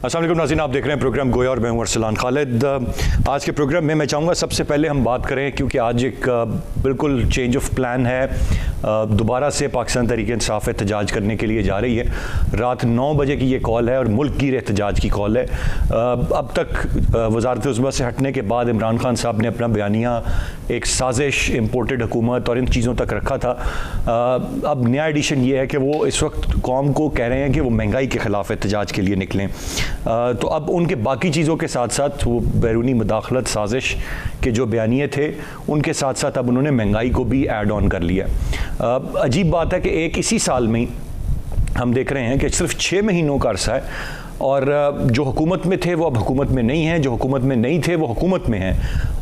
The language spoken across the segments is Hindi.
अस्सलाम वालेकुम नाज़रीन, आप देख रहे हैं प्रोग्राम गोया और मैं हूं अरसलान खालिद। आज के प्रोग्राम में मैं चाहूँगा सबसे पहले हम बात करें, क्योंकि आज एक बिल्कुल चेंज ऑफ प्लान है। दोबारा से पाकिस्तान तहरीक-ए-इंसाफ एहतजाज करने के लिए जा रही है। रात 9 बजे की ये कॉल है और मुल्क गिर एहतजाज की कॉल है। अब तक वज़ारत उज़्मा से हटने के बाद इमरान खान साहब ने अपना बयानिया एक साजिश, इम्पोर्टेड हुकूमत और इन चीज़ों तक रखा था। अब नया एडिशन ये है कि वो इस वक्त कौम को कह रहे हैं कि वो महंगाई के ख़िलाफ़ एहतजाज के लिए निकलें। तो अब उनके बाकी चीज़ों के साथ साथ वो बैरूनी मुदाखलत साजिश के जो बयानिए थे उनके साथ साथ अब उन्होंने महंगाई को भी ऐड ऑन कर लिया। अजीब बात है कि एक इसी साल में हम देख रहे हैं कि सिर्फ 6 महीनों का अरसा है और जो हुकूमत में थे वो अब हुकूमत में नहीं हैं, जो हुकूमत में नहीं थे वो हुकूमत में हैं,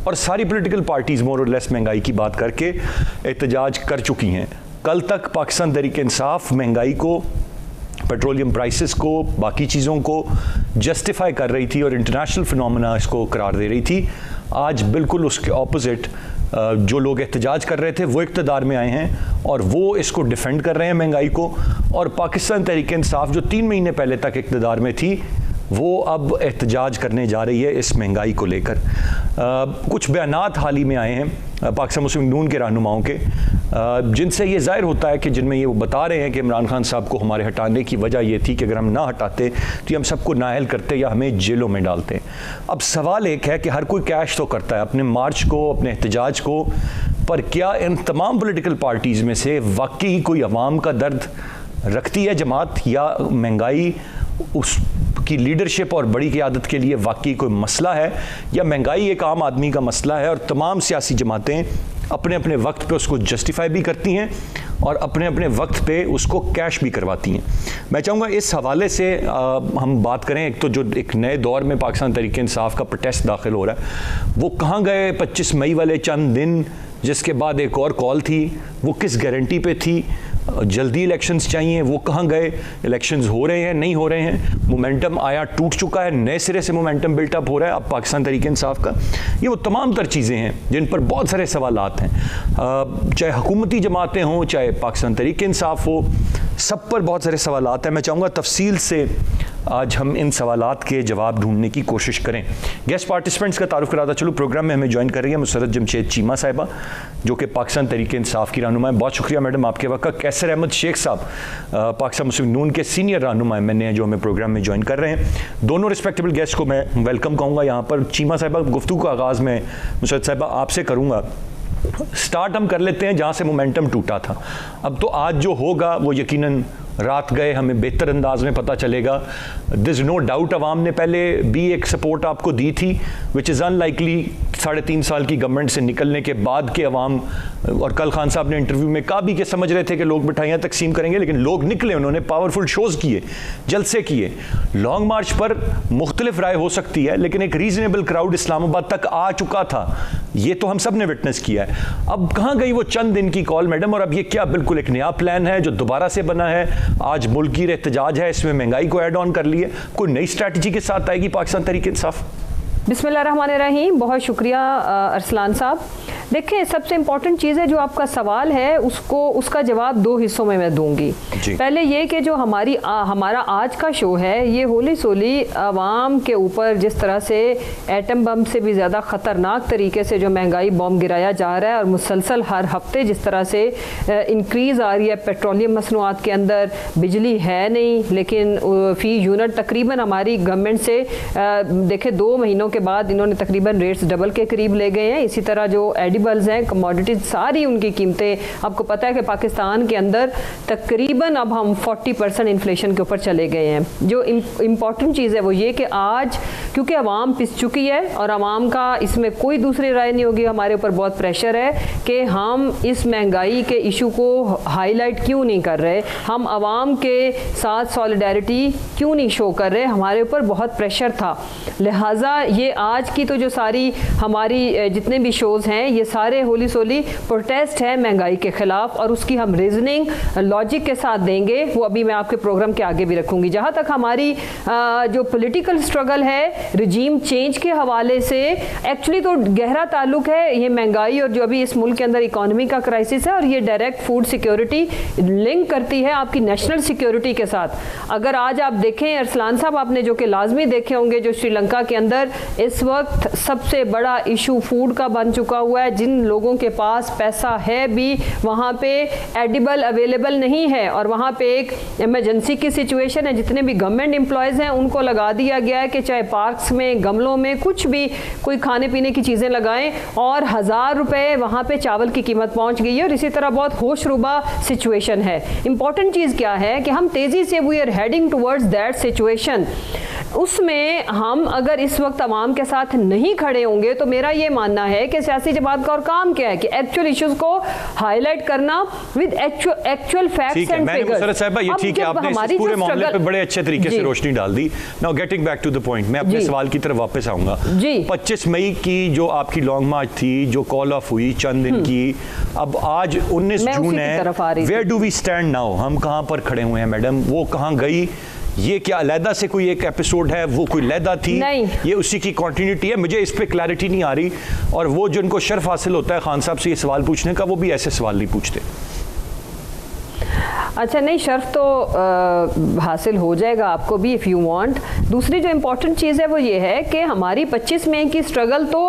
और सारी पॉलिटिकल पार्टीज़ मोर और लेस महंगाई की बात करके एहतजाज कर चुकी हैं। कल तक पाकिस्तान तहरीक-ए-इंसाफ महंगाई को, पेट्रोलियम प्राइसेस को, बाकी चीज़ों को जस्टिफाई कर रही थी और इंटरनेशनल फिनोमेना इसको करार दे रही थी। आज बिल्कुल उसके ऑपोजिट जो लोग एहतजाज कर रहे थे वो इक़्तिदार में आए हैं और वो इसको डिफेंड कर रहे हैं महंगाई को। और पाकिस्तान तहरीक-ए-इंसाफ जो 3 महीने पहले तक इक़्तिदार में थी वो अब एहतजाज करने जा रही है इस महंगाई को लेकर। कुछ बयानात हाल ही में आए हैं पाकिस्तान मुस्लिम नून के रहनुमाओं के, जिनसे ये ज़ाहिर होता है कि जिनमें ये वो बता रहे हैं कि इमरान खान साहब को हमारे हटाने की वजह ये थी कि अगर हम ना हटाते तो ये हम सबको नाअहल करते या हमें जेलों में डालते। अब सवाल एक है कि हर कोई कैश तो करता है अपने मार्च को, अपने एहतजाज को, पर क्या इन तमाम पॉलिटिकल पार्टीज़ में से वाकई कोई अवाम का दर्द रखती है जमात, या महंगाई उसकी लीडरशिप और बड़ी क़यादत के लिए वाकई कोई मसला है, या महंगाई एक आम आदमी का मसला है और तमाम सियासी जमातें अपने अपने वक्त पे उसको जस्टिफाई भी करती हैं और अपने अपने वक्त पे उसको कैश भी करवाती हैं। मैं चाहूँगा इस हवाले से हम बात करें। एक तो जो एक नए दौर में पाकिस्तान तहरीक-ए-इंसाफ का प्रोटेस्ट दाखिल हो रहा है, वो कहाँ गए 25 मई वाले चंद दिन जिसके बाद एक और कॉल थी, वो किस गारंटी पे थी? जल्दी इलेक्शंस चाहिए, वो कहाँ गए? इलेक्शंस हो रहे हैं, नहीं हो रहे हैं, मोमेंटम आया, टूट चुका है, नए सिरे से मोमेंटम बिल्टअप हो रहा है अब पाकिस्तान तहरीक-ए-इंसाफ का। ये वो तमाम तर चीज़ें हैं जिन पर बहुत सारे सवालात हैं, चाहे हुकूमती जमातें हों, चाहे पाकिस्तान तहरीक-ए-इंसाफ हो, सब पर बहुत सारे सवालात हैं। मैं चाहूँगा तफसील से आज हम इन सवालात के जवाब ढूंढने की कोशिश करें। गेस्ट पार्टिसिपेंट्स का तारुफ कराता चलूँ। प्रोग्राम में हमें ज्वाइन कर रही है मुसर्रत जमशेद चीमा साहिबा, जो कि पाकिस्तान तहरीक-ए-इंसाफ की रहनुमा है। बहुत शुक्रिया मैडम आपके वक्त का। कैसर अहमद शेख साहब पाकिस्तान मुस्लिम नून के सीनियर रहनुमा मैंने जो हमें प्रोग्राम में ज्वाइन कर रहे हैं। दोनों रिस्पेक्टेबल गेस्ट को मैं वेलकम कहूँगा यहाँ पर। चीमा साहिबा, गुफ्तगू का आगाज़ में मुसर्रत साहिबा आपसे करूँगा। स्टार्ट हम कर लेते हैं जहाँ से मोमेंटम टूटा था। अब तो आज जो होगा वो यकीनन रात गए हमें बेहतर अंदाज में पता चलेगा। दिस इज़ नो डाउट अवाम ने पहले भी एक सपोर्ट आपको दी थी, विच इज़ अनलाइकली 3.5 साल की गवर्नमेंट से निकलने के बाद के अवाम। और कल खान साहब ने इंटरव्यू में कहा भी कि समझ रहे थे कि लोग मिठाइयाँ तकसीम करेंगे, लेकिन लोग निकले, उन्होंने पावरफुल शोज़ किए, जलसे किए। लॉन्ग मार्च पर मुख्तलिफ राय हो सकती है, लेकिन एक रीजनेबल क्राउड इस्लामाबाद तक आ चुका था, ये तो हम सब ने विटनेस किया है। अब कहाँ गई वो चंद दिन की कॉल मैडम? और अब ये क्या बिल्कुल एक नया प्लान है जो दोबारा से बना है? आज मुल्क की एहतजाज है, इसमें महंगाई को ऐड ऑन कर लिए, कोई नई स्ट्रैटेजी के साथ आएगी पाकिस्तान तहरीक-ए-इंसाफ? बिस्मिल्लाहिर्रहमानिर्रहीम। बहुत शुक्रिया अरसलान साहब। देखिए, सबसे इम्पॉर्टेंट चीज़ है जो आपका सवाल है, उसका जवाब 2 हिस्सों में मैं दूंगी। पहले ये कि जो हमारा आज का शो है ये होली सोली आवाम के ऊपर जिस तरह से एटम बम से भी ज़्यादा ख़तरनाक तरीके से जो महंगाई बम गिराया जा रहा है और मुसलसल हर हफ्ते जिस तरह से इंक्रीज़ आ रही है पेट्रोलियम मसनूआत के अंदर। बिजली है नहीं, लेकिन फ़ी यूनिट तकरीबन हमारी गवर्नमेंट से देखें 2 महीनों के बाद इन्होंने तकरीबन रेट्स डबल के करीब ले गए हैं। इसी तरह जो एडिबल्स हैं, कमोडिटीज़, सारी उनकी कीमतें, आपको पता है कि पाकिस्तान के अंदर तकरीबन अब हम 40% इन्फ्लेशन के ऊपर चले गए हैं। जो इम्पॉर्टेंट चीज़ है वो ये कि आज क्योंकि आवाम पिस चुकी है और आवाम का इसमें कोई दूसरी राय नहीं होगी, हमारे ऊपर बहुत प्रेशर है कि हम इस महंगाई के इशू को हाईलाइट क्यों नहीं कर रहे, हम आवाम के साथ सॉलिडारिटी क्यों नहीं शो कर रहे। हमारे ऊपर बहुत प्रेशर था, लिहाजा ये आज की तो जो सारी हमारी जितने भी शोज़ हैं ये सारे होली सोली प्रोटेस्ट है महंगाई के खिलाफ, और उसकी हम रीजनिंग लॉजिक के साथ देंगे, वो अभी मैं आपके प्रोग्राम के आगे भी रखूंगी। जहां तक हमारी जो पॉलिटिकल स्ट्रगल है रिजीम चेंज के हवाले से, एक्चुअली तो गहरा ताल्लुक है ये महंगाई और जो अभी इस मुल्क के अंदर इकोनॉमी का क्राइसिस है, और ये डायरेक्ट फूड सिक्योरिटी लिंक करती है आपकी नेशनल सिक्योरिटी के साथ। अगर आज आप देखें अरसलान साहब, आपने जो कि लाजमी देखे होंगे, जो श्रीलंका के अंदर इस वक्त सबसे बड़ा इशू फूड का बन चुका हुआ है। जिन लोगों के पास पैसा है भी वहाँ पे एडिबल अवेलेबल नहीं है, और वहाँ पे एक इमरजेंसी की सिचुएशन है। जितने भी गवर्नमेंट एम्प्लॉयज़ हैं उनको लगा दिया गया है कि चाहे पार्क्स में, गमलों में, कुछ भी कोई खाने पीने की चीज़ें लगाएं, और 1000 रुपये वहाँ पे चावल की कीमत पहुँच गई है, और इसी तरह बहुत होशरुबा सिचुएशन है। इंपॉर्टेंट चीज़ क्या है कि हम तेज़ी से we are heading towards that situation. उसमें हम अगर इस वक्त अवाम के साथ नहीं खड़े होंगे तो मेरा ये मानना है कि सियासी जमात का और काम क्या है कि एक्चुअल इश्यूज को हाईलाइट करना with actual facts and figures. ये ठीक है, आपने इस पूरे मामले पे बड़े अच्छे तरीके से रोशनी डाल दी। Now getting back to the point, मैं अपने सवाल की तरफ वापस आऊंगा। 25 मई की जो आपकी लॉन्ग मार्च थी, जो कॉल ऑफ हुई चंद दिन की, अब आज 19 जून है, where do we stand now? हम कहां पर खड़े हुए हैं मैडम? वो कहां गई? ये क्या अलहदा से कोई एक एपिसोड है? वो कोई अलहदा थी? नहीं, ये उसी की कंटिन्यूटी है। मुझे इस पे क्लैरिटी नहीं आ रही, और वो जिनको शर्फ हासिल होता है खान साहब से ये सवाल पूछने का, वो भी ऐसे सवाल नहीं पूछते। अच्छा, नहीं, शर्फ तो हासिल हो जाएगा आपको भी इफ़ यू वांट। दूसरी जो इम्पोर्टेंट चीज़ है वो ये है कि हमारी 25 मई की स्ट्रगल तो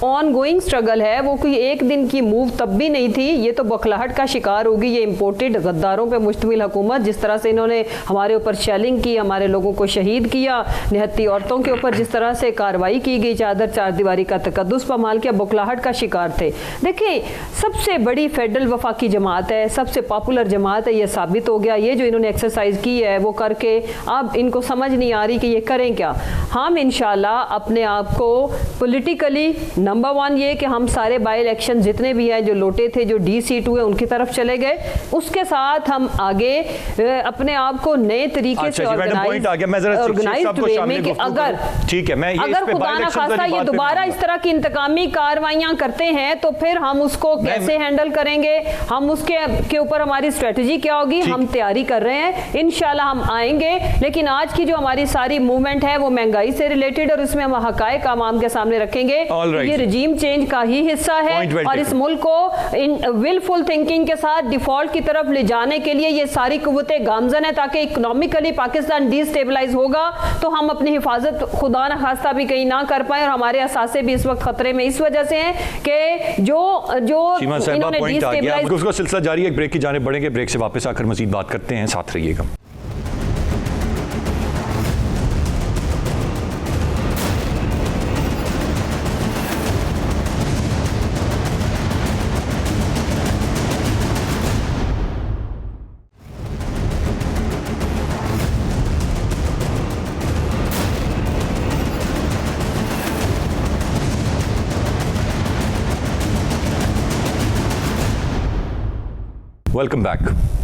ऑन गोइंग स्ट्रगल है, वो कोई एक दिन की मूव तब भी नहीं थी। ये तो बौखलाहट का शिकार होगी ये इम्पोर्टेड गद्दारों पे मुश्तमिल हुकूमत, जिस तरह से इन्होंने हमारे ऊपर शेलिंग की, हमारे लोगों को शहीद किया, निहत्ती औरतों के ऊपर जिस तरह से कार्रवाई की गई, चादर चारदीवारी का तकद्दुस पामाल किया, बौखलाहट का शिकार थे। देखिए, सबसे बड़ी फेडरल वफाकी जमात है, सबसे पॉपुलर जमात है, ये साबित हो गया। ये जो इन्होंने एक्सरसाइज की है वो करके अब इनको समझ नहीं आ रही कि ये करें क्या। हम इंशाल्लाह अपने आप को पॉलिटिकली नंबर 1 ये कि हम सारे बाई इलेक्शन जितने भी हैं जो लोटे थे, जो DC2 है, उनकी तरफ चले गए। उसके साथ हम आगे अपने आप को नए तरीके से ऑर्गेनाइज्ड वे में कि अगर खुदा ना खास्ता ये दोबारा इस तरह की इंतकामी कार्रवाइयां करते हैं तो फिर हम उसको कैसे हैंडल करेंगे, हम उसके ऊपर हमारी स्ट्रेटजी क्या होगी, हम तैयारी कर रहे हैं। इंशाल्लाह हम आएंगे, लेकिन आज की जो हमारी सारी मूवमेंट है वो महंगाई से रिलेटेड, और इसमें हम हकायक आवाम के सामने रखेंगे। ये रजीम चेंज का ही हिस्सा है, और इस मुल्क को इन विलफुल थिंकिंग के साथ डिफॉल्ट की तरफ ले जाने के लिए ये सारी कुव्वतें गामजन है, ताकि इकोनॉमिकली पाकिस्तान डिस्टेबलाइज होगा तो हम अपनी हिफाजत खुदा न खास्ता भी कहीं ना कर पाए, और हमारे असासे भी इस वक्त खतरे में इस वजह से हैं कि जो इन्होंने डिस्टेबलाइज। उसका सिलसिला जारी है, ब्रेक की जाने बढ़ेंगे, ब्रेक से वापस आकर मजीद बात करते हैं, साथ रहिएगा। Welcome back.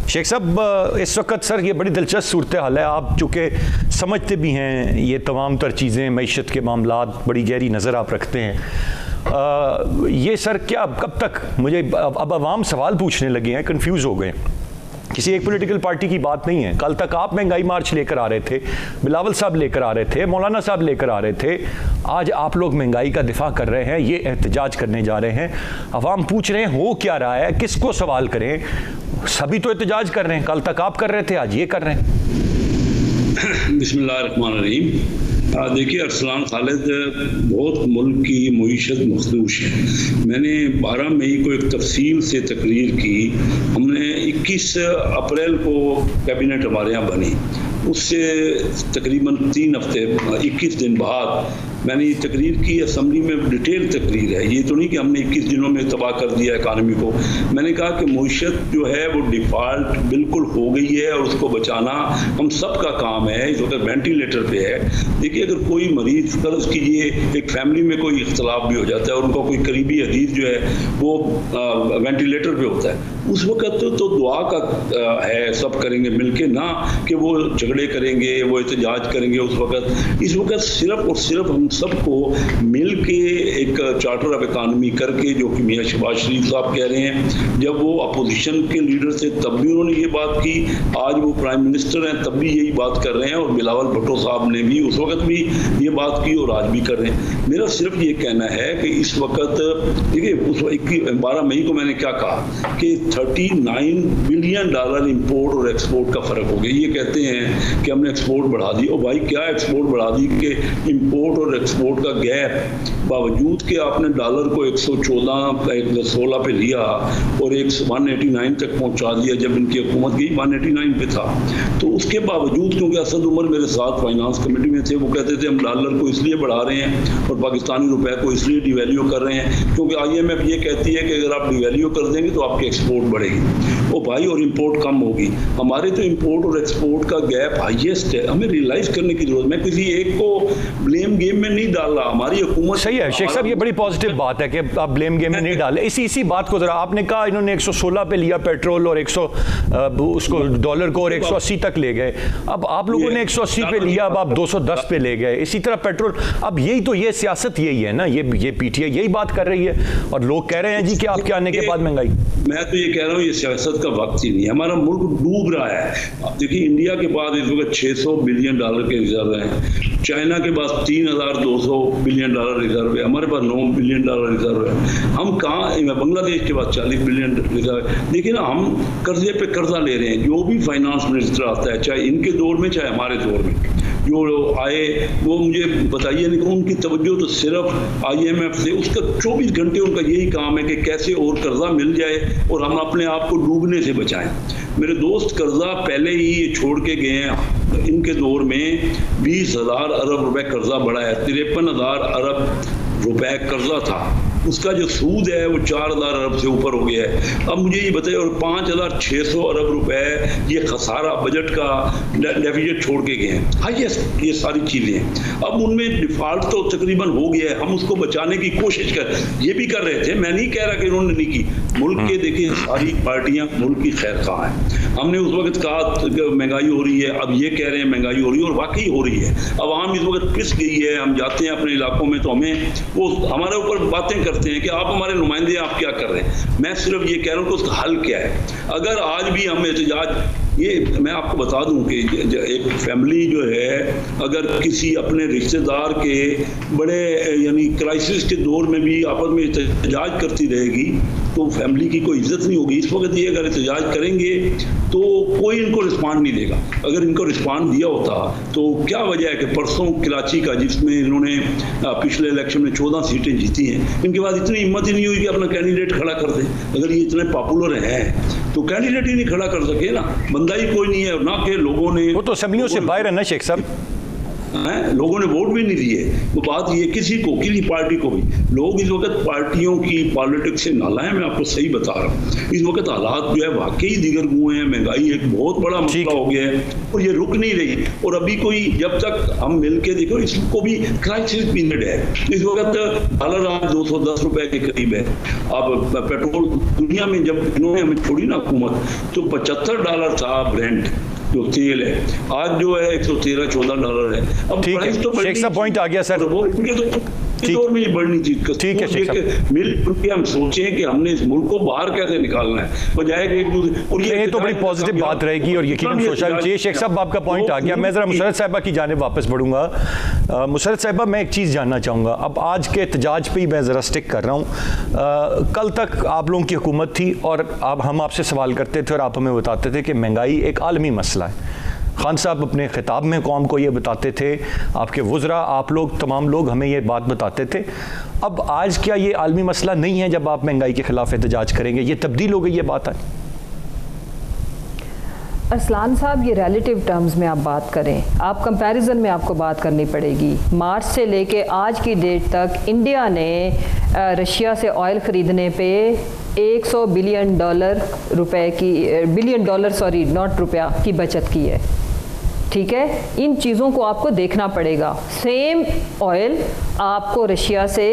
शेख साहब, इस वक्त सर ये बड़ी दिलचस्प सूरत हाल है, आप चूँकि समझते भी हैं ये तमाम तर चीज़ें, मईशत के मामलात, बड़ी गहरी नज़र आप रखते हैं। ये सर क्या कब तक, मुझे अब आवाम सवाल पूछने लगे हैं, कंफ्यूज हो गए। किसी एक पॉलिटिकल पार्टी की बात नहीं है। कल तक आप महंगाई मार्च लेकर आ रहे थे, बिलावल साहब लेकर आ रहे थे, मौलाना साहब लेकर आ रहे थे, आज आप लोग महंगाई का दिफा कर रहे हैं, ये एहतजाज करने जा रहे हैं। अवाम पूछ रहे हैं हो क्या रहा है, किसको सवाल करें? सभी तो एहतजाज कर रहे हैं, कल तक आप कर रहे थे, आज ये कर रहे हैं। बिस्मिल्लाहिर्रहमानिर्रहीम। देखिए, अरसलान खालिद, बहुत मुल्क की मईशत मखदूश है। मैंने 12 मई को एक तफसील से तकरीर की, हमने 21 अप्रैल को कैबिनेट हमारे यहाँ बनी, उससे तकरीबन 3 हफ्ते 21 दिन बाद मैंने ये तकरीर की। असम्बली में डिटेल तकरीर है, ये तो नहीं कि हमने 21 दिनों में तबाह कर दिया इकानमी को। मैंने कहा कि मईशत जो है वो डिफ़ॉल्ट बिल्कुल हो गई है, और उसको बचाना हम सब का काम है। इस वक्त वेंटिलेटर पे है। देखिए, अगर कोई मरीज, फर्ज कीजिए एक फैमिली में कोई इख्तलाफ भी हो जाता है और उनका कोई करीबी अजीज जो है वो वेंटिलेटर पे होता है, उस वक्त तो दुआ का है, सब करेंगे मिलके, ना कि वो झगड़े करेंगे, वो एहतजाज करेंगे उस वक्त। इस वक्त सिर्फ और सिर्फ हम सबको मिल के एक चार्टर ऑफ इकानमी करके, जो कि मियाँ शहबाज शरीफ साहब कह रहे हैं, जब वो अपोजिशन के लीडर थे तब भी उन्होंने ये बात की, आज वो प्राइम मिनिस्टर हैं तब भी यही बात कर रहे हैं, और बिलावल भुट्टो साहब ने भी उस वक्त भी ये बात की और आज भी कर रहे हैं। मेरा सिर्फ ये कहना है कि इस वक्त देखिए, उस 12 मई को मैंने क्या कहा कि $39 बिलियन इंपोर्ट और एक्सपोर्ट का फर्क हो गया। ये कहते हैं कि हमने एक्सपोर्ट बढ़ा दी, और भाई क्या एक्सपोर्ट बढ़ा दी कि इंपोर्ट और एक्सपोर्ट का गैप, बावजूद कि आपने डॉलर को 116 पे लिया और 189 तक पहुंचा दिया जब इनकी हुकूमत गई, 189 पे था, तो उसके बावजूद, क्योंकि असद उमर मेरे साथ फाइनेंस कमेटी में थे, वो कहते थे हम डॉलर को इसलिए बढ़ा रहे हैं और पाकिस्तानी रुपए को इसलिए डिवैल्यू कर रहे हैं क्योंकि IMF ये कहती है कि अगर आप डिवैल्यू कर देंगे तो आपकी एक्सपोर्ट बढ़ेगी ओ भाई, और इंपोर्ट कम होगी। हमारे तो इंपोर्ट और एक्सपोर्ट का गैप हाईएस्ट है, हमें रियलाइज करने की जरूरत। मैं किसी एक को ब्लेम गेम में नहीं डाल रहा, हमारी हुकूमत सही है। शेख साहब, ये बड़ी पॉजिटिव बात है कि आप ब्लेम गेम में नहीं डाले। इसी बात को जरा, आपने कहा इन्होंने 116 पे लिया पेट्रोल और 100 उसको डॉलर को और 180 तक ले गए। अब आप लोगों ने 180 पे लिया, अब आप 210 पे ले गए। इसी तरह पेट्रोल, अब यही तो, ये सियासत यही है ना, ये PTI यही बात कर रही है, और लोग कह रहे हैं जी कि आपके आने के बाद महंगाई। मैं तो ये कह रहा हूँ ये सियासत का वक्त ही नहीं है, हमारा मुल्क डूब रहा है। देखिए, इंडिया के पास इस वक्त $600 बिलियन के रिजर्व हैं, चाइना के पास $3,200 बिलियन रिजर्व है, हमारे पास $9 बिलियन रिजर्व है। हम कहाँ, बांग्लादेश के पास $40 बिलियन रिजर्व है। देखिए ना, हम कर्जे पे कर्जा ले रहे हैं। जो भी फाइनेंस मिनिस्टर आता है, चाहे इनके दौर में चाहे हमारे दौर में, जो आए वो मुझे बताइए नहीं कि उनकी तवज्जो तो सिर्फ IMF से, उसका 24 घंटे उनका यही काम है कि कैसे और कर्जा मिल जाए और हम अपने आप को डूबने से बचाएं। मेरे दोस्त कर्जा पहले ही ये छोड़ के गए हैं, इनके दौर में 20,000 अरब रुपए कर्जा बढ़ा है, 53,000 अरब रुपए कर्जा था, उसका जो सूद है वो 4,000 अरब से ऊपर हो गया है। अब मुझे ये बताइए, और 5,600 अरब रुपए ये खसारा बजट का डेफिसिट छोड़ के गए हैं, हाईएस्ट ये सारी चीजें हैं। अब उनमें डिफॉल्ट तो तकरीबन हो गया है, हम उसको बचाने की कोशिश ये भी कर रहे थे। मैं नहीं कह रहा कि इन्होंने नहीं की, मुल्क के देखिए सारी पार्टियां मुल्क की खैर खा हैं। हमने उस वक्त कहा महंगाई हो रही है, अब ये कह रहे हैं महंगाई हो रही है, और वाकई हो रही है। अब आम इस वक्त पिस गई है, हम जाते हैं अपने इलाकों में तो हमें वो हमारे ऊपर बातें करते हैं कि आप हमारे नुमाइंदे, आप क्या कर रहे हैं। मैं सिर्फ ये कह रहा हूँ कि उसका हल क्या है। अगर आज भी हम एहतजाज, ये मैं आपको बता दूं कि एक फैमिली जो है, अगर किसी अपने रिश्तेदार के बड़े यानी क्राइसिस के दौर में भी आपस में एहतजाज करती रहेगी तो फैमिली की कोई इज्जत नहीं होगी। इस वक्त ये अगर एहतजाज करेंगे तो कोई इनको रिस्पॉन्ड नहीं देगा। अगर इनको रिस्पॉन्ड दिया होता तो क्या वजह है कि परसों कराची का, जिसमें इन्होंने पिछले इलेक्शन में 14 सीटें जीती हैं, इनके बाद इतनी हिम्मत ही नहीं हुई कि अपना कैंडिडेट खड़ा कर दें। अगर ये इतने पॉपुलर हैं तो कैंडिडेट ही नहीं खड़ा कर सके ना, बंदा ही कोई नहीं है, और ना के लोगों ने, वो तो असेंबलियों से बाहर है ना शेख साहब, लोगों ने वोट भी नहीं दिए। वो बात ये, किसी पार्टी को भी, लोग इस वक्त पार्टियों की पॉलिटिक्स से नाला है। मैं आपको सही बता रहा हूँ, इस वक्त हालात जो है वाकई दिगर हुए हैं, महंगाई एक बहुत बड़ा मसला हो गया है और ये रुक नहीं रही। और अभी कोई, जब तक हम मिलके देखो, इसको भी क्राइसिस पीरियड है। इस वक्त डॉलर आज 210 रुपए के करीब है। अब पेट्रोल दुनिया में जब इन्होंने हमें छोड़ी ना हुकूमत, तो $75 था ब्रेंट जो तेल है, आज जो है $113-14 है। अब प्राइस तो शेख साहब पॉइंट आ गया सर, वो इनके दौर में ये बढ़नी चीज। ठीक है शेख साहब, मिलकर के हम सोचें कि हमने इस मुल्क को बाहर कैसे निकालना है, बजाय कि एक दूसरे, और ये तो बड़ी पॉजिटिव बात रहेगी और यकीनन सोशल चाहिए। शेख साहब आपका पॉइंट आ गया। मैं जरा मुशर्रत साहिबा की जानिब वापस बढ़ूंगा। मुशर्रत साहिबा, मैं एक चीज़ जानना चाहूँगा, अब आज के एहतजाज पे ही मैं ज़रा स्टिक कर रहा हूँ। कल तक आप लोगों की हुकूमत थी और अब हम आपसे सवाल करते थे और आप हमें बताते थे कि महंगाई एक आलमी मसला है। खान साहब अपने खिताब में कौम को ये बताते थे, आपके वुज़रा, आप लोग, तमाम लोग हमें ये बात बताते थे। अब आज क्या ये आलमी मसला नहीं है जब आप महंगाई के खिलाफ एहतजाज करेंगे? ये तब्दील हो गई, ये बात है? अरसलान साहब, ये रिलेटिव टर्म्स में आप बात करें, आप कंपैरिजन में आपको बात करनी पड़ेगी। मार्च से लेके आज की डेट तक इंडिया ने रशिया से ऑयल ख़रीदने पे $100 बिलियन रुपए की, $1 बिलियन, सॉरी नॉट रुपया, की बचत की है। ठीक है, इन चीज़ों को आपको देखना पड़ेगा। सेम ऑयल आपको रशिया से,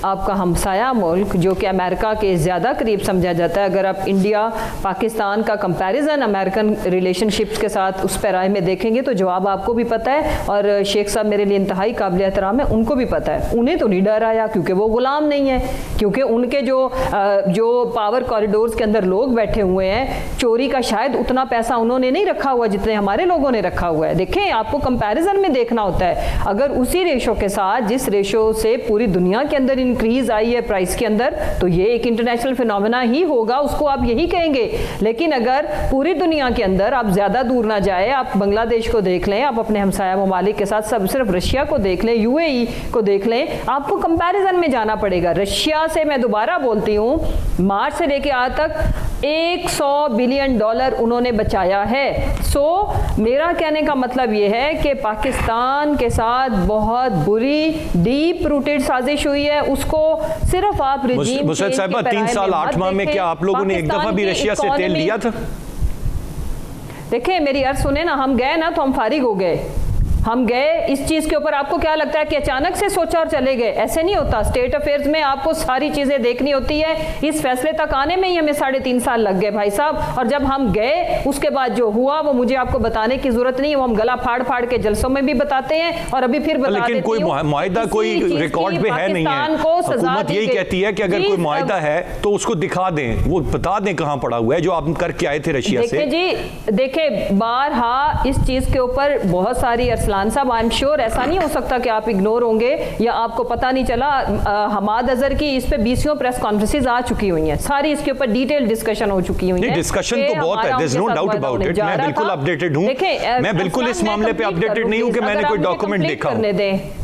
आपका हमसाया मुल्क जो कि अमेरिका के ज़्यादा करीब समझा जाता है, अगर आप इंडिया पाकिस्तान का कंपैरिजन अमेरिकन रिलेशनशिप्स के साथ उस पैराए में देखेंगे तो जवाब आपको भी पता है, और शेख साहब मेरे लिए इंतहाई काबिल एहतराम है, उनको भी पता है। उन्हें तो नहीं डर आया क्योंकि वो गुलाम नहीं है, क्योंकि उनके जो पावर कॉरिडोर्स के अंदर लोग बैठे हुए हैं, चोरी का शायद उतना पैसा उन्होंने नहीं रखा हुआ जितने हमारे लोगों ने रखा हुआ है। देखें, आपको कंपैरिजन में देखना होता है। अगर उसी रेशो के साथ जिस रेशो से पूरी दुनिया के अंदर इंक्रीज आई है प्राइस के अंदर, तो ये एक इंटरनेशनल फिनोमेना ही होगा, उसको आप यही कहेंगे। लेकिन अगर पूरी दुनिया के अंदर आप ज्यादा दूर ना जाए, आप बांग्लादेश को देख लें, आप अपने हमसाया ममालिक के साथ सब सिर्फ रशिया को देख लें, यूएई को देख लें, आपको कंपैरिजन में जाना पड़ेगा। रशिया से मैं दोबारा बोलती हूँ, मार्च से लेके आज तक $100 बिलियन उन्होंने बचाया है। सो मेरा कहने का मतलब ये है कि पाकिस्तान के साथ बहुत बुरी डीप रूटेड साजिश हुई है, उसको सिर्फ आप रिजीम मुसरत साहिबा 3 साल 8 माह में क्या आप लोगों ने एक दफा भी रशिया से तेल लिया था? देखिए मेरी अर्ज सुने ना, हम गए ना तो हम फारिग हो गए, हम गए इस चीज के ऊपर। आपको क्या लगता है कि अचानक से सोचा और चले गए? ऐसे नहीं होता। स्टेट अफेयर्स में आपको सारी चीजें देखनी होती है। इस फैसले तक आने में ही हमें 3.5 साल लग गए भाई साहब, और जब हम गए उसके बाद जो हुआ वो मुझे आपको बताने की जरूरत नहीं है, वो हम गला फाड़ फाड़ के जलसों में भी बताते हैं और अभी फिर बता देती हूं। लेकिन कोई मुआहिदा कोई रिकॉर्ड पे है नहीं है। हुकूमत यही कहती है कि अगर कोई मुआहिदा है तो उसको दिखा दें, वो बता दें कहां पड़ा हुआ है जो आप करके आए थे रशिया से। देखिए बारहा इस चीज के ऊपर बहुत सारी, अरसलान साहब आई एम श्योर ऐसा नहीं हो सकता कि आप इग्नोर होंगे या आपको पता नहीं चला। हमाद अजहर की इस पे 20 प्रेस कॉन्फ्रेंसेस आ चुकी हुई हैं, सारी इसके ऊपर डिटेल डिस्कशन हो चुकी हुई है। डिस्कशन तो बहुत है, there is no doubt about it. मैं बिल्कुल अपडेटेड हूं, मैं बिल्कुल इस मामले पे अपडेटेड नहीं हूं कि मैंने कोई डॉक्यूमेंट देखा हो।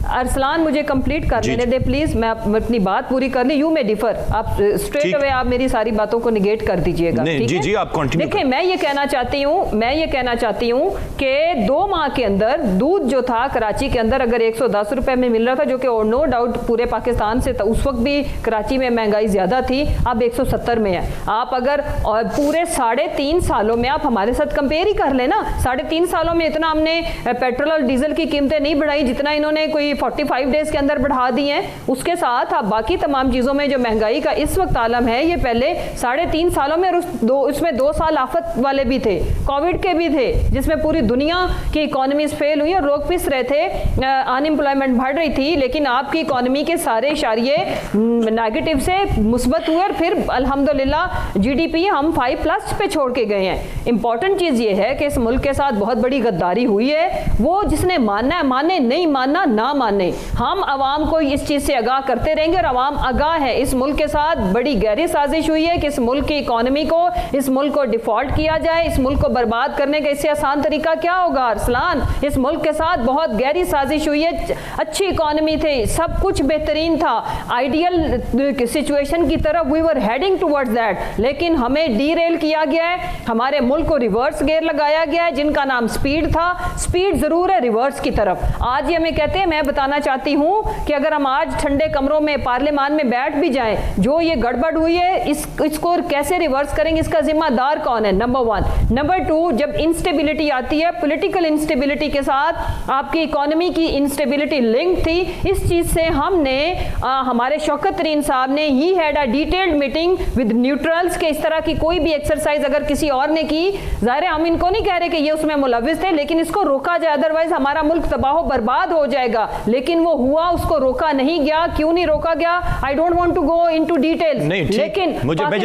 अरसलान मुझे कंप्लीट कर लेने दे प्लीज, मैं अपनी बात पूरी कर ली। यू में डिफर, आप स्ट्रेट अवे आप मेरी सारी बातों को निगेट कर दीजिएगा। जी जी आप कंटिन्यू। देखिए मैं ये कहना चाहती हूँ कि 2 माह के अंदर दूध जो था कराची के अंदर अगर 110 रुपए में मिल रहा था, जो कि नो डाउट पूरे पाकिस्तान से उस वक्त भी कराची में महंगाई ज्यादा थी, अब 170 में है। आप अगर पूरे 3.5 सालों में आप हमारे साथ कंपेयर ही कर लेना, 3.5 सालों में इतना हमने पेट्रोल और डीजल की कीमतें नहीं बढ़ाई जितना इन्होंने कोई 45 डेज के अंदर बढ़ा दी हैं। उसके साथ आप बाकी तमाम चीजों में जो महंगाई का इस वक्त आलम है, ये पहले 3.5 सालों में, और उसमें 2 साल आफत वाले भी थे, कोविड के भी थे, जिसमें पूरी दुनिया की इकोनॉमीज फेल हुई और लोग पिस रहे थे, अनएम्प्लॉयमेंट बढ़ रही थी, लेकिन आपकी इकोनॉमी के सारे इशारे नेगेटिव से मुस्बत हुए और फिर अल्हम्दुलिल्लाह जीडीपी हम 5+ पे छोड़ के गए हैं। इंपॉर्टेंट चीज ये है कि इस मुल्क के साथ बहुत बड़ी गद्दारी हुई है। वो जिसने मानना है माने, नहीं मानना ना माने, हम अवाम को इस चीज से आगाह करते रहेंगे और अवाम आगाह है। इस मुल्क के साथ बड़ी गहरी साजिश हुई है कि इस मुल्क की इकोनॉमी को, इस मुल्क को डिफॉल्ट किया जाए, इस मुल्क को बर्बाद करने का इससे आसान तरीका क्या होगा अरसलान? इस मुल्क के साथ बहुत गहरी साजिश हुई है, अच्छी इकोनॉमी थी, सब कुछ बेहतरीन था, आइडियल सिचुएशन की तरफ we were heading towards that, लेकिन हमें डीरेल किया गया है, हमारे मुल्क को रिवर्स गियर लगाया गया है, जिनका नाम स्पीड था। स्पीड जरूर है रिवर्स की तरफ। आज ये हमें कहते हैं, मैं बताना चाहती हूं कि अगर हम आज ठंडे कमरों में पार्लियामान में बैठ भी जाएं, जो ये गड़बड़ हुई है इसको कैसे रिवर्स करेंगे, इसका जिम्मेदार कौन है? नंबर 1। नंबर 2, जब इंस्टेबिलिटी आती है, पॉलिटिकल इंस्टेबिलिटी के साथ आपकी इकोनॉमी की इंस्टेबिलिटी लिंक थी। इस चीज से हमने हमारे शौकत तरीन साहब ने he had a detailed meeting with neutrals के इस तरह की कोई भी एक्सरसाइज अगर किसी और ने की, जाहिर है हम इनको नहीं कह रहे कि ये उसमें मुलविस थे, लेकिन इसको रोका जाए, अदरवाइज हमारा मुल्क तबाह बर्बाद हो जाएगा। लेकिन वो हुआ, उसको रोका नहीं गया। क्यों नहीं रोका गया? I don't want to go into details, लेकिन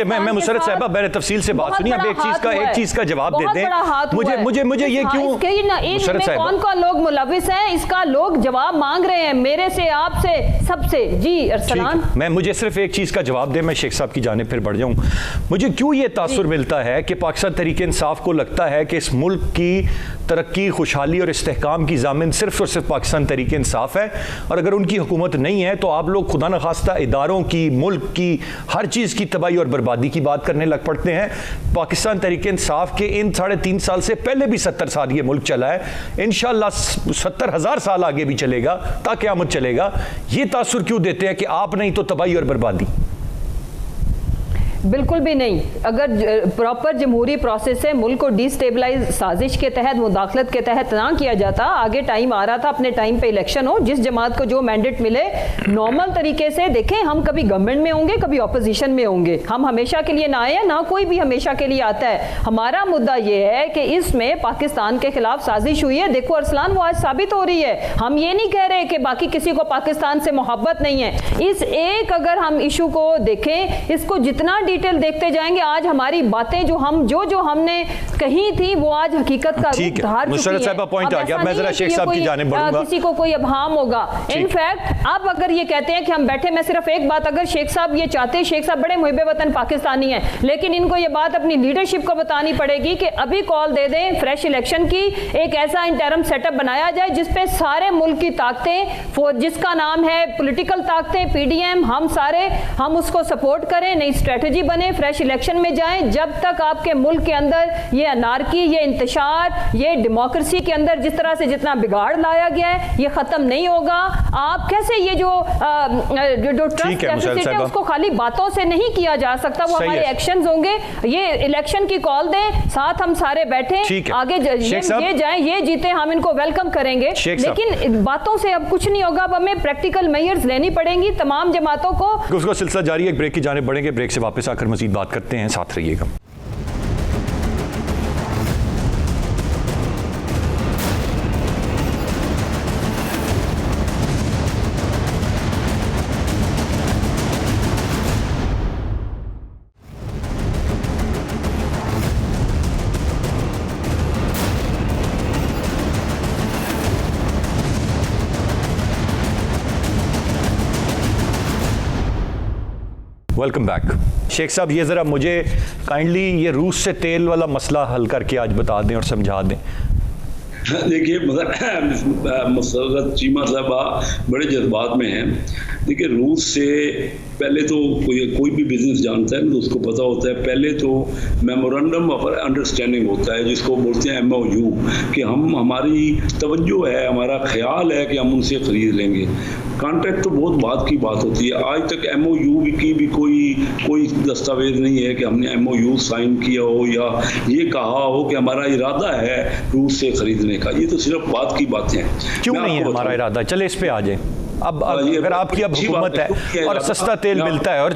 मैं मुसरत साहिबा मैंने तफसील से बात सुनी। अब एक चीज का जवाब दे दें मुझे ये क्यों मुसरत साहिबा, कौन लोग मुलविस हैं, इसका लोग जवाब मांग रहे हैं मेरे से, आपसे, सबसे। जी अरसलान, मुझे सिर्फ एक चीज का जवाब दे, मैं शेख साहब की जानिब फिर बढ़ जाऊं। मुझे क्यों ये तासुर मिलता है कि पाकिस्तान तहरीक इंसाफ को लगता है कि इस मुल्क की तरक्की, खुशहाली और इस्तेहकाम की जामिन सिर्फ और सिर्फ पाकिस्तान तहरीक इंसाफ है, और अगर उनकी हुकूमत नहीं है तो आप लोग खुदा न खास्ता इदारों की, मुल्क की, हर चीज़ की तबाही और बर्बादी की बात करने लग पड़ते हैं। पाकिस्तान तहरीक इंसाफ के इन 3.5 साल से पहले भी 70 साल ये मुल्क चला है, इंशाअल्लाह 70,000 साल आगे भी चलेगा, ता क़यामत चलेगा। ये तासुर क्यों देते हैं कि आप नहीं तो तबाही और बर्बादी? बिल्कुल भी नहीं। अगर प्रॉपर जमहूरी प्रोसेस से मुल्क को डिस्टेबलाइज साजिश के तहत, मुदाखलत के तहत ना किया जाता, आगे टाइम आ रहा था, अपने टाइम पे इलेक्शन हो, जिस जमात को जो मैंडेट मिले नॉर्मल तरीके से। देखें, हम कभी गवर्नमेंट में होंगे, कभी ऑपोजिशन में होंगे, हम हमेशा के लिए ना आए हैं, ना कोई भी हमेशा के लिए आता है। हमारा मुद्दा यह है कि इसमें पाकिस्तान के खिलाफ साजिश हुई है। देखो अरसलान, वो आज साबित हो रही है। हम ये नहीं कह रहे कि बाकी किसी को पाकिस्तान से मोहब्बत नहीं है। इस एक अगर हम इशू को देखें, इसको जितना डिटेल देखते जाएंगे, आज हमारी बातें जो हमने कही थी वो आज हकीकत का रूप धार चुकी है। साहब पॉइंट आ गया, मैं जरा शेख साहब की जानिब बढ़ूंगा। किसी को कोई अबहाम होगा। इनफैक्ट अब अगर ये कहते हैं कि हम बैठे, मैं सिर्फ एक बात, अगर शेख साहब ये चाहते हैं, शेख साहब बड़े मुहिब्बे वतन पाकिस्तानी हैं, लेकिन इनको ये बात अपनी लीडरशिप को बतानी पड़ेगी कि अभी कॉल दे दें फ्रेश इलेक्शन की, एक ऐसा इंटरम सेटअप बनाया जाए जिसपे सारे मुल्क की ताकतें, जिसका नाम है पॉलिटिकल ताकतें, पीडीएम, हम उसको सपोर्ट करें, नई स्ट्रेटजी बने, फ्रेश इलेक्शन में जाएं। जब तक आपके मुल्क के अंदर ये अनारकी, ये इंतशार, ये डेमोक्रेसी के अंदर जिस तरह से जितना बिगाड़ लाया गया है, ये खत्म नहीं होगा। आप कैसे ये जो ट्रस्ट डेफिसिट है उसको खाली बातों से नहीं किया जा सकता, वो हमारे एक्शंस होंगे। ये इलेक्शन की कॉल दें, साथ हम सारे बैठे, आगे ये जाएं, ये जीते, हम इनको वेलकम करेंगे, लेकिन बातों से अब कुछ नहीं होगा। अब हमें प्रैक्टिकल मेजर्स लेनी पड़ेंगी तमाम जमातों को। उसका सिलसिला जारी है, एक ब्रेक की जानिब बढ़ेंगे, ब्रेक से वापस आकर मजीद बात करते हैं, साथ रहिएगा। Welcome back. शेख साहब, ये ज़रा मुझे काइंडली ये रूस से तेल वाला मसला हल करके आज बता दें और समझा दें। देखिए, मसरत चीमा साहबा बड़े जज्बात में हैं। देखिए, रूस से पहले तो कोई भी बिजनेस जानता है तो उसको पता होता है, पहले तो मेमोरेंडम ऑफ अंडरस्टैंडिंग होता है, जिसको बोलते हैं MOU, कि हमारी तवज्जो है, हमारा ख्याल है कि हम उनसे ख़रीद लेंगे। कॉन्ट्रैक्ट तो बहुत बाद की बात होती है। आज तक MOU की भी कोई दस्तावेज नहीं है कि हमने MOU साइन किया हो या ये कहा हो कि हमारा इरादा है रूस से खरीदने का। ये तो सिर्फ बात की बातें हैं। क्यों नहीं है हमारा इरादा? चले इस पे आ जाए। अब अगर आपकी अब हुकूमत है और सस्ता तेल मिलता है और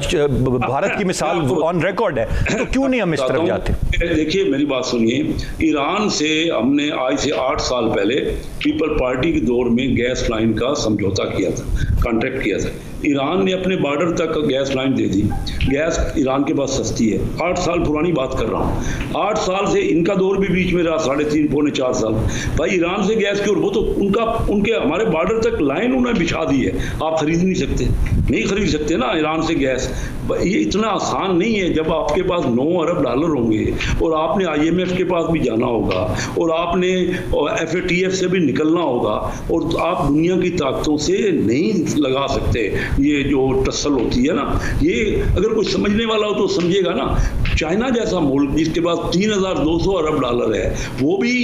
भारत की मिसाल ऑन रिकॉर्ड है, तो क्यों नहीं हम इस तरफ जाते? देखिए, मेरी बात सुनिए। ईरान से हमने आज से 8 साल पहले पीपल पार्टी के दौर में गैस लाइन का समझौता किया था, कॉन्ट्रैक्ट किया था। ईरान ने अपने बॉर्डर तक गैस लाइन दे दी। गैस ईरान के पास सस्ती है। 8 साल पुरानी बात कर रहा हूँ। 8 साल से इनका दौर भी बीच में रहा, 3.5 पौने 4 साल। भाई, ईरान से गैस की, और वो तो उनके हमारे बॉर्डर तक लाइन उन्होंने बिछा दी है। आप खरीद नहीं खरीद सकते ना ईरान से गैस। ये इतना आसान नहीं है। जब आपके पास $9 अरब होंगे और आपने IMF के पास भी जाना होगा और आपने FATF से भी निकलना होगा, और आप दुनिया की ताकतों से नहीं लगा सकते ये जो टसल होती है ना। ये अगर कोई समझने वाला हो तो समझेगा ना। चाइना जैसा मुल्क जिसके पास $3,200 अरब है, वो भी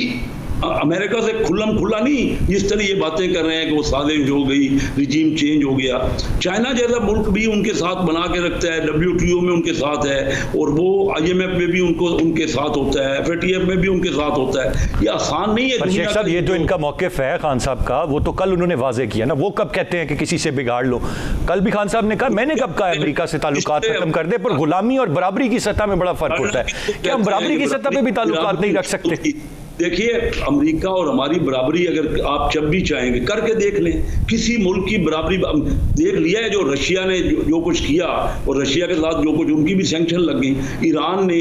अमेरिका से खुला नहीं जिस तरह ये बातें कर रहे हैं कि वो साजिश हो गई, रिजीम चेंज हो गया। चाइना जैसा मुल्क भी उनके साथ बना के रखता है, WTO में उनके साथ है, और वो IMF में भी उनके साथ होता है, FATF में भी उनके साथ होता है। ये आसान नहीं है। शेख साहब, ये जो इनका मौक़िफ़ है खान साहब का, वो तो कल उन्होंने वाजे किया ना। वो कब कहते हैं कि किसी से बिगाड़ लो? कल भी खान साहब ने कहा, मैंने कब कहा अमेरिका से ताल्लुकात खत्म कर दे, पर गुलामी और बराबरी की सतह में बड़ा फर्क होता है। क्या हम बराबरी की सतह पे भी ताल्लुकात नहीं रख सकते? देखिए, अमेरिका और हमारी बराबरी अगर आप जब भी चाहेंगे करके देख लें। किसी मुल्क की बराबरी देख लिया है, जो रशिया ने जो कुछ किया, और रशिया के साथ जो कुछ उनकी भी सैंक्शन लग गई। ईरान ने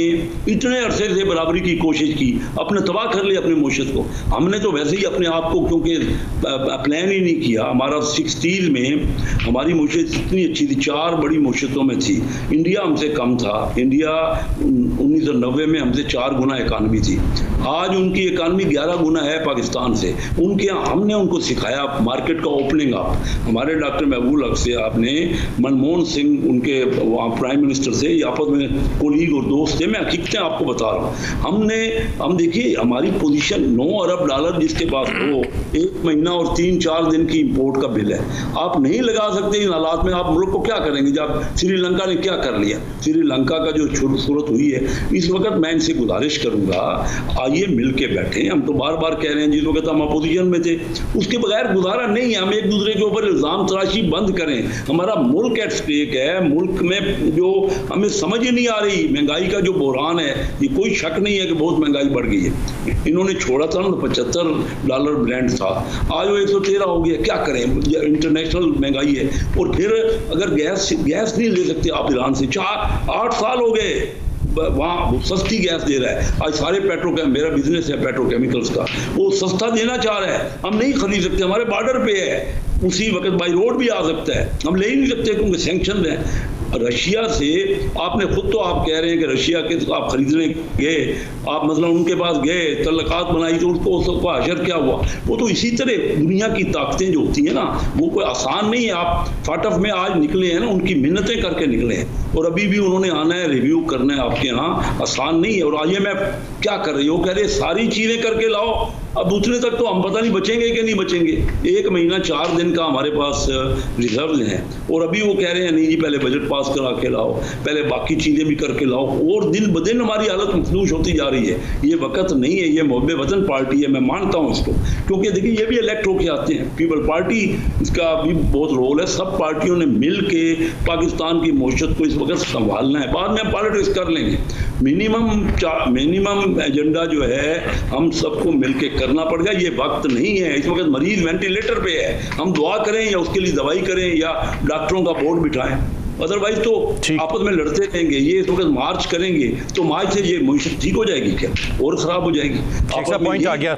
इतने अरसे से बराबरी की कोशिश की, अपने तबाह कर लिया अपने मुशीत को। हमने तो वैसे ही अपने आप को क्योंकि प्लान ही नहीं किया। हमारा 60s में हमारी मुशीत इतनी अच्छी थी, 4 बड़ी मुशीतों में थी। इंडिया हमसे कम था। इंडिया 1990 में हमसे 4 गुना इकानमी थी। आज उनकी इकानमी 11 गुना है पाकिस्तान से। उनके हमने उनको सिखाया मार्केट का ओपनिंग अप। हमारे डॉक्टर महबूब हक से आपने, मनमोहन सिंह उनके वहाँ प्राइम मिनिस्टर से, आपस में कोलीग और दोस्त थे, मैं हकीकतें आपको बता रहा हूँ। हम देखिए हमारी पोजीशन $9 अरब जिसके पास हो, 1 महीना और 3-4 दिन की इंपोर्ट का बिल है, आप नहीं लगा सकते इन हालात में। आप मुल्क को क्या करेंगे? जब श्रीलंका ने क्या कर लिया, श्रीलंका का जो सूरत हुई है, इस वक्त मैं इनसे गुजारिश करूंगा, आइए मिल के बैठे। हम तो बार बार कह रहे हैं, जिस वक्त हम अपोजिशन में थे उसके बगैर गुजारा नहीं है। हम एक दूसरे के ऊपर इल्जाम तराशी बंद करें। हमारा मुल्क एट स्टेक है। मुल्क में जो हमें समझ ही नहीं आ रही, महंगाई का जो बहरान है, ये कोई शक नहीं है कि बहुत महंगाई बढ़ गई है। इन्होंने छोड़ा था ना $75 ब्रांड था, आज वो 113 हो गया। क्या करें? इंटरनेशनल महंगाई है। और फिर अगर गैस नहीं ले सकते आप ईरान से, 8 साल हो गए वहाँ सस्ती गैस दे रहा है। आज सारे मेरा बिजनेस है पेट्रोकेमिकल्स का, वो सस्ता देना चाह रहा है, हम नहीं खरीद सकते, हमारे बॉर्डर पे है, उसी वक्त बाई रोड भी आ सकता है, हम ले ही नहीं सकते क्योंकि सैंक्शन है। रशिया से आपने खुद तो आप कह रहे हैं कि रशिया के तो आप खरीदने गए, आप मतलब उनके पास गए, तल्लकात बनाई, तो उसको हशर क्या हुआ? वो तो इसी तरह दुनिया की ताकतें जो होती हैं ना, वो कोई आसान नहीं है। आप फाटफ में आज निकले हैं ना, उनकी मिन्नतें करके निकले हैं, और अभी भी उन्होंने आना है, रिव्यू करना है आपके यहाँ, आसान नहीं है। और IMF क्या कर रही है? वो कह रहे सारी चीजें करके लाओ। अब उतने तक तो हम पता नहीं बचेंगे कि नहीं बचेंगे। 1 महीना 4 दिन का हमारे पास रिजर्व हैं, और अभी वो कह रहे हैं नहीं जी पहले बजट पास करा के लाओ, पहले बाकी चीजें भी करके लाओ, और दिन ब दिन हमारी हालत मखदूश होती जा रही है। ये वक्त नहीं है, ये मोहब्बे वतन पार्टी है, मैं मानता हूँ इसको, क्योंकि देखिए ये भी इलेक्ट होके आते हैं। पीपल पार्टी इसका भी बहुत रोल है। सब पार्टियों ने मिल के पाकिस्तान की मईशत को इस वक्त संभालना है, बाद में हम पॉलिटिक्स कर लेंगे। मिनिमम एजेंडा जो है हम सबको मिलके करना पड़ेगा। ये वक्त नहीं है, इस वक्त मरीज वेंटिलेटर पे है, हम दुआ करें या उसके लिए दवाई करें या डॉक्टरों का बोर्ड बिठाएं, अदरवाइज तो आपस में लड़ते रहेंगे। ये इस वक्त मार्च करेंगे तो मार्च से ये मईशत ठीक हो जाएगी क्या? और खराब हो जाएगी। पॉइंट आ गया,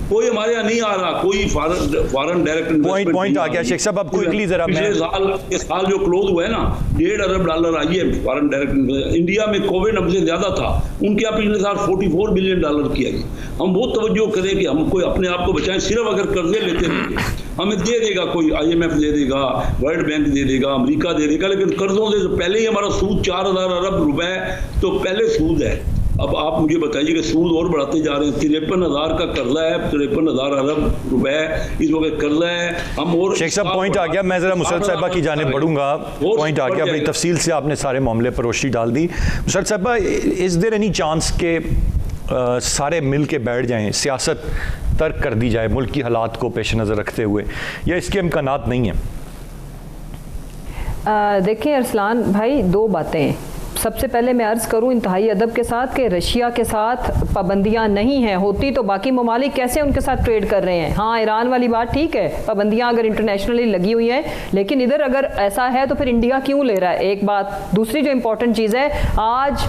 कोई हमारे यहाँ नहीं आ रहा, कोई फॉरेन डायरेक्ट पॉइंट आ गया। शेख साहब अब क्विकली जरा, पिछले साल जो क्लोज हुआ है ना, $1.5 अरब आई है फॉरेन डायरेक्ट। इंडिया में कोविड हमसे ज्यादा था, उनके यहाँ पिछले साल $44 बिलियन किया गया। हम बहुत तवज्जो करें कि हम कोई अपने आप को बचाएं। सिर्फ अगर कर्जे लेते रहेंगे, हमें दे देगा कोई, IMF दे देगा, वर्ल्ड बैंक दे देगा, अमेरिका दे देगा, लेकिन कर्जों से पहले ही हमारा सूद 4000 अरब रुपए तो पहले सूद है। अब आप मुझे बताइए कि सूद और बढ़ाते जा रहे हैं। 53,000 का कर्जा है, 53,000 अरब रुपए इस वक्त कर्जा है। हम और शेख साहब पॉइंट आ गया। मैं जरा मुसरत साहिबा की जानिब बढ़ूंगा। पॉइंट आ गया, बड़ी तफसील से आपने सारे मामले पर रोशनी डाल दी। मुसरत साहिबा, इज देयर एनी चांस के सारे मिल के बैठ जाएं, सियासत तर्क कर दी जाए मुल्क की हालात को पेश नज़र रखते हुए, या इसके इम्कानात नहीं हैं? देखिए अरसलान भाई, 2 बातें। सबसे पहले मैं अर्ज़ करूं इंतहाई अदब के साथ कि रशिया के साथ पाबंदियां नहीं हैं, होती तो बाकी ममालिक कैसे उनके साथ ट्रेड कर रहे हैं। हाँ, ईरान वाली बात ठीक है, पाबंदियां अगर इंटरनेशनली लगी हुई हैं, लेकिन इधर अगर ऐसा है तो फिर इंडिया क्यों ले रहा है? एक बात। दूसरी जो इंपॉर्टेंट चीज़ है, आज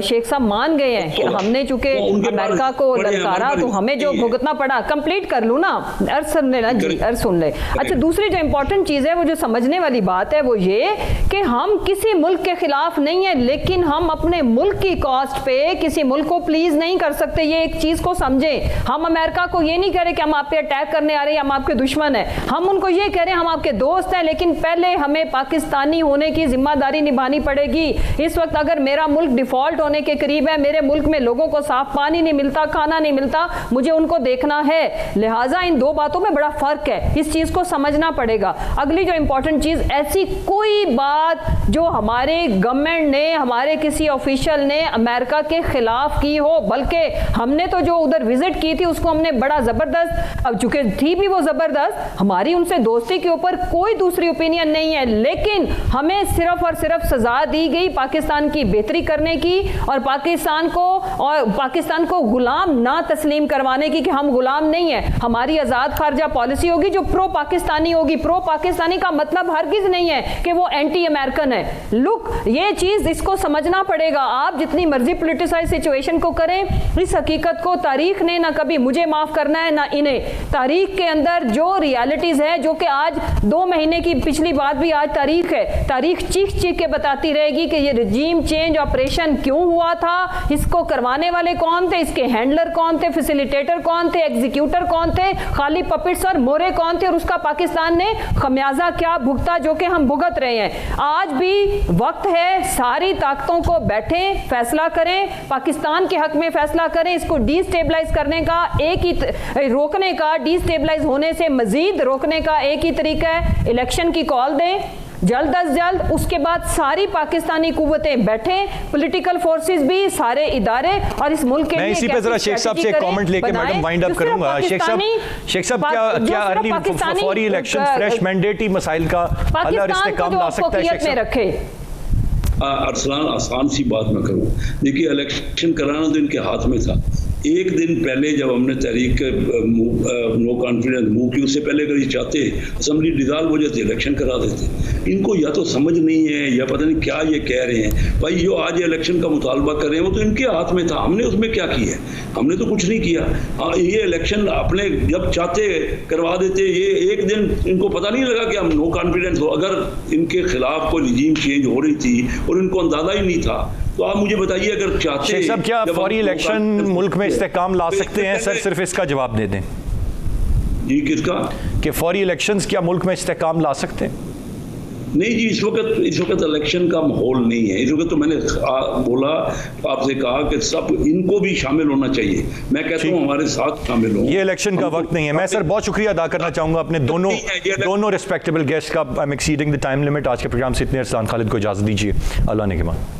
शेख साहब मान गए हैं कि हमने चूंकि अमेरिका को ललकारा तो हमें जो भुगतना पड़ा। कंप्लीट कर लूँ ना, अर्ज सुन लेना जी, अर्ज सुन ले। अच्छा, दूसरी जो इंपॉर्टेंट चीज़ है, वो जो समझने वाली बात है, वो ये कि हम किसी मुल्क के खिलाफ नहीं है, लेकिन हम अपने मुल्क की कॉस्ट पे किसी मुल्क को प्लीज नहीं कर सकते। ये एक चीज को समझें। हम अमेरिका को ये नहीं कह रहे कि हम आप पे अटैक करने आ रहे हैं, हम आपके दुश्मन हैं। हम उनको ये कह रहे हैं हम आपके दोस्त हैं, लेकिन पहले हमें पाकिस्तानी होने की जिम्मेदारी निभानी पड़ेगी। इस वक्त अगर मेरा मुल्क डिफॉल्ट होने के करीब है, मेरे मुल्क में लोगों को साफ पानी नहीं मिलता, खाना नहीं मिलता, मुझे उनको देखना है। लिहाजा इन 2 बातों में बड़ा फर्क है, इस चीज को समझना पड़ेगा। अगली जो इंपॉर्टेंट चीज, ऐसी कोई बात जो हमारे गवर्नमेंट ने, हमारे किसी ऑफिशियल ने अमेरिका के खिलाफ की हो, बल्कि हमने तो जो उधर विजिट की थी उसको हमने बड़ा जबरदस्त, अब चूंकि थी भी वो जबरदस्त, हमारी उनसे दोस्ती के ऊपर कोई दूसरी ओपिनियन नहीं है, लेकिन हमें सिर्फ और सिर्फ सजा दी गई पाकिस्तान की बेहतरी करने की और पाकिस्तान को गुलाम ना तस्लीम करवाने की, कि हम गुलाम नहीं है। हमारी आजाद खारजा पॉलिसी होगी जो प्रो पाकिस्तानी होगी। प्रो पाकिस्तानी का मतलब हरगिज नहीं है कि वो एंटी अमेरिकन है। लुक, ये चीज इसको समझना पड़ेगा। आप जितनी मर्जी पॉलिटिसाइज सिचुएशन को करें, इस हकीकत को तारीख ने ना कभी मुझे माफ करना है ना इन्हें। तारीख के अंदर जो रियलिटीज है, जो कि आज 2 महीने की पिछली बात भी आज तारीख है, तारीख चीख चीख के बताती रहेगी कि ये रजीम चेंज ऑपरेशन क्यों हुआ था, इसको करवाने वाले कौन थे, इसके हैंडलर कौन थे, फैसिलिटेटर कौन थे, एग्जीक्यूटर कौन थे, खाली पपिट्स और मोरे कौन थे, और उसका पाकिस्तान ने खमियाजा क्या भुगता, जो कि हम भुगत रहे हैं। आज भी वक्त है, सारी ताकतों को बैठें, फैसला करें, पाकिस्तान के हक में फैसला करें। इसको डिस्टेबलाइज करने का एक ही, रोकने का, डिस्टेबलाइज होने से मजीद रोकने का एक ही तरीका है, इलेक्शन की कॉल दें जल्द अज जल्द। उसके बाद सारी पाकिस्तानी कुव्वतें बैठें, पॉलिटिकल फोर्सेस भी, सारे इदारे, और इस मुल्क के मैं इसी पे जरा शेख साहब से एक कमेंट लेके मैडम वाइंड अप करूंगा। शेख साहब क्या अर्ली फौरी इलेक्शन, फ्रेश मैंडेटरी मसाइल का हल और इस्तेकाम ला सकता है शेख साहब? रखे अरसलान, आसान सी बात मैं करूं, देखिए इलेक्शन कराना तो इनके हाथ में था। एक दिन पहले जब हमने तहरीक नो कॉन्फिडेंस मूव की, उससे पहले अगर ये चाहते असम्बली डिसॉल्व हो जाती, इलेक्शन करा देते। इनको या तो समझ नहीं है या पता नहीं क्या ये कह रहे हैं। भाई जो आज इलेक्शन का मुतालबा कर रहे हैं वो तो इनके हाथ में था, हमने उसमें क्या किया है? हमने तो कुछ नहीं किया। ये इलेक्शन अपने जब चाहते करवा देते। ये एक दिन इनको पता नहीं लगा कि हम नो कॉन्फिडेंस हो, अगर इनके खिलाफ कोई रिजीम चेंज हो रही थी और इनको अंदाजा ही नहीं था, तो आप मुझे बताइए अगर चाहते शेख साहब क्या फौरी इलेक्शन मुल्क में इस्तेकाम ला सकते हैं? सर सिर्फ इसका जवाब दे दें। जी किसका? कि फौरी इलेक्शंस क्या मुल्क में इस्तेकाम ला सकते हैं? नहीं जी, इस वक्त इलेक्शन का माहौल नहीं है। इस वक्त तो मैंने बोला, आपसे कहा कि सब इनको भी शामिल होना चाहिए। मैं कहता हूँ हमारे साथ शामिल हो। ये इलेक्शन का वक्त नहीं है। मैं सर बहुत शुक्रिया अदा करना चाहूंगा अपने दोनों रिस्पेक्टेबल गेस्ट का। I am exceeding the time limit. आज के प्रोग्राम से इतने। अरसलान खालिद को इजाजत दीजिए। अल्लाह ने के मान।